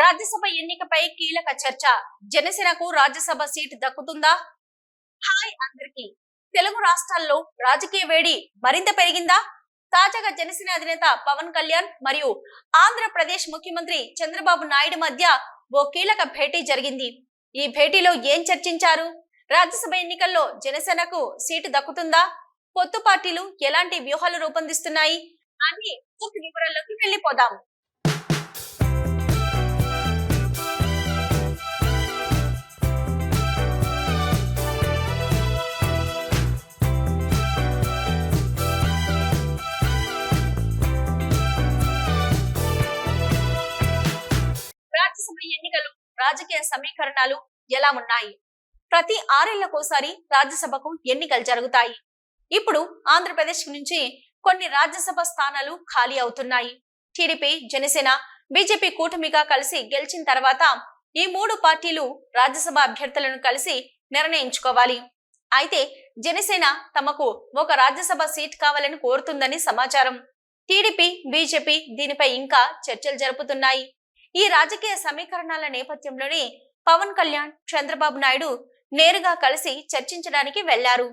రాజ్యసభ ఎన్నికపై కీలక చర్చ. జనసేనకు రాజ్యసభ సీటు దక్కుతుందా? హాయ్ అందరికి. తెలుగు రాష్ట్రాల్లో రాజకీయ వేడి మరింత పెరిగిందా? తాజాగా జనసేన అధినేత పవన్ కళ్యాణ్ మరియు ఆంధ్రప్రదేశ్ ముఖ్యమంత్రి చంద్రబాబు నాయుడు మధ్య ఓ కీలక భేటీ జరిగింది. ఈ భేటీలో ఏం చర్చించారు? రాజ్యసభ ఎన్నికల్లో జనసేనకు సీటు దక్కుతుందా? పొత్తు పార్టీలు ఎలాంటి వ్యూహాలు రూపొందిస్తున్నాయి అని పూర్తి వివరాల్లోకి వెళ్లిపోదాం. రాజ్యసభ ఎన్నికలు రాజకీయ సమీకరణాలు ఎలా ఉన్నాయి? ప్రతి 6 ఏళ్లకోసారి రాజ్యసభకు ఎన్నికలు జరుగుతాయి. ఇప్పుడు ఆంధ్రప్రదేశ్ నుంచి కొన్ని రాజ్యసభ స్థానాలు ఖాళీ అవుతున్నాయి. టీడీపీ, జనసేన, బీజేపీ కూటమిగా కలిసి గెలిచిన తర్వాత ఈ 3 పార్టీలు రాజ్యసభ అభ్యర్థులను కలిసి నిర్ణయించుకోవాలి. అయితే జనసేన తమకు ఒక రాజ్యసభ సీట్ కావాలని కోరుతుందని సమాచారం. టీడీపీ, బీజేపీ దీనిపై ఇంకా చర్చలు జరుపుతున్నాయి. ఈ రాజకీయ సమీకరణాల నేపథ్యంలోనే పవన్ కళ్యాణ్, చంద్రబాబు నాయుడు నేరుగా కలిసి చర్చించడానికి వెళ్లారు.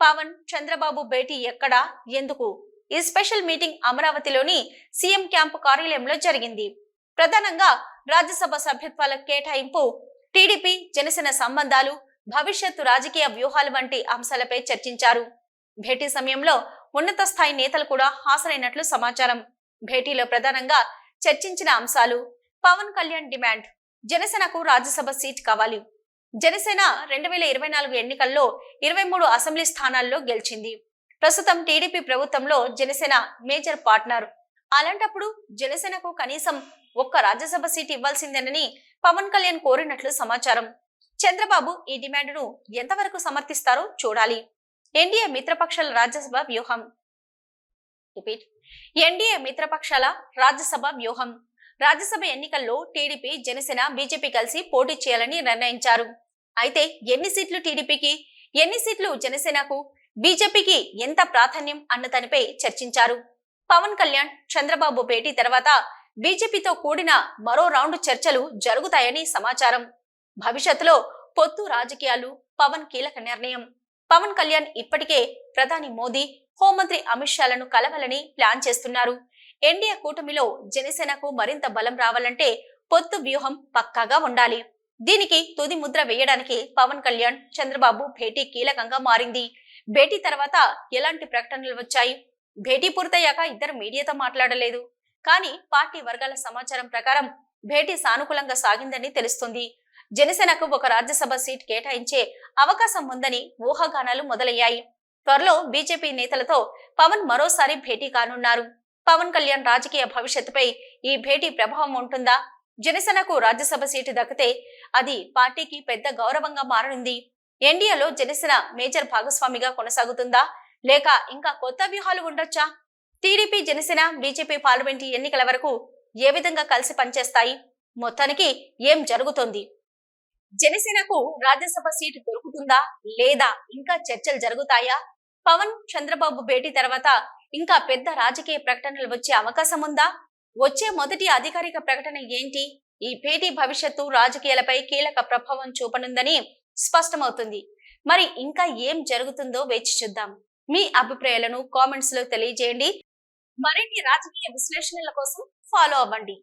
పవన్, చంద్రబాబు భేటీ ఎక్కడా, ఎందుకు? ఈ స్పెషల్ మీటింగ్ అమరావతిలోని సీఎం క్యాంపు కార్యాలయంలో జరిగింది. ప్రధానంగా రాజ్యసభ సభ్యత్వాల కేటాయింపు, టీడీపీ, జనసేన సంబంధాలు, భవిష్యత్తు రాజకీయ వ్యూహాలు వంటి అంశాలపై చర్చించారు. భేటీ సమయంలో ఉన్నత స్థాయి నేతలు కూడా హాజరైనట్లు సమాచారం. భేటీలో ప్రధానంగా చర్చించిన అంశాలు: పవన్ కళ్యాణ్ డిమాండ్, జనసేనకు రాజ్యసభ సీట్ కావాలి. జనసేన 2024 ఎన్నికల్లో 23 అసెంబ్లీ స్థానాల్లో గెలిచింది. ప్రస్తుతం టీడీపీ ప్రభుత్వంలో జనసేన మేజర్ పార్ట్నర్. అలాంటప్పుడు జనసేనకు కనీసం ఒక్క రాజ్యసభ సీట్ ఇవ్వాల్సిందేనని పవన్ కళ్యాణ్ కోరినట్లు సమాచారం. చంద్రబాబు ఈ డిమాండ్ను ఎంతవరకు సమర్థిస్తారో చూడాలి. ఎన్డీఏ మిత్రపక్షాల రాజ్యసభ వ్యూహం. ఎన్డీఏ మిత్రపక్షాల రాజ్యసభ వ్యూహం. రాజ్యసభ ఎన్నికల్లో టీడీపీ, జనసేన, బీజేపీ కలిసి పోటీ చేయాలని నిర్ణయించారు. అయితే ఎన్ని సీట్లు టీడీపీకి, ఎన్ని సీట్లు జనసేనకు, బీజేపీకి ఎంత ప్రాధాన్యం అన్న దానిపై చర్చించారు. పవన్ కళ్యాణ్, చంద్రబాబు భేటీ తర్వాత బీజేపీతో కూడిన మరో రౌండ్ చర్చలు జరుగుతాయని సమాచారం. భవిష్యత్తులో పొత్తు రాజకీయాలు పవన్ కీలక నిర్ణయం. పవన్ కళ్యాణ్ ఇప్పటికే ప్రధాని మోదీ, హోంమంత్రి అమిత్ షాలను కలవాలని ప్లాన్ చేస్తున్నారు. ఎన్డీఏ కూటమిలో జనసేనకు మరింత బలం రావాలంటే పొత్తు వ్యూహం పక్కాగా ఉండాలి. దీనికి తుది ముద్ర వేయడానికి పవన్ కళ్యాణ్, చంద్రబాబు భేటీ కీలకంగా మారింది. భేటీ తర్వాత ఎలాంటి ప్రకటనలు వచ్చాయి? భేటీ పూర్తయ్యాక ఇద్దరు మీడియాతో మాట్లాడలేదు. కానీ పార్టీ వర్గాల సమాచారం ప్రకారం భేటీ సానుకూలంగా సాగిందని తెలుస్తుంది. జనసేనకు ఒక రాజ్యసభ సీట్ కేటాయించే అవకాశం ఉందని ఊహాగానాలు మొదలయ్యాయి. త్వరలో బీజేపీ నేతలతో పవన్ మరోసారి భేటీ కానున్నారు. పవన్ కళ్యాణ్ రాజకీయ భవిష్యత్తుపై ఈ భేటీ ప్రభావం ఉంటుందా? జనసేనకు రాజ్యసభ సీటు దక్కితే అది పార్టీకి పెద్ద గౌరవంగా మారనుంది. ఎన్డీఏలో జనసేన మేజర్ భాగస్వామిగా కొనసాగుతుందా, లేక ఇంకా కొత్త వ్యూహాలు ఉండొచ్చా? టీడీపీ, జనసేన, బీజేపీ పార్లమెంటు ఎన్నికల వరకు ఏ విధంగా కలిసి పనిచేస్తాయి? మొత్తానికి ఏం జరుగుతోంది? జనసేనకు రాజ్యసభ సీటు దొరుకుతుందా, లేదా ఇంకా చర్చలు జరుగుతాయా? పవన్, చంద్రబాబు భేటీ తర్వాత ఇంకా పెద్ద రాజకీయ ప్రకటనలు వచ్చే అవకాశం ఉందా? వచ్చే మొదటి అధికారిక ప్రకటన ఏంటి? ఈ భేటీ భవిష్యత్తు రాజకీయాలపై కీలక ప్రభావం చూపనుందని స్పష్టమవుతుంది. మరి ఇంకా ఏం జరుగుతుందో వేచి చూద్దాం. మీ అభిప్రాయాలను కామెంట్స్ లో తెలియజేయండి. మరిన్ని రాజకీయ విశ్లేషణల కోసం ఫాలో అవ్వండి.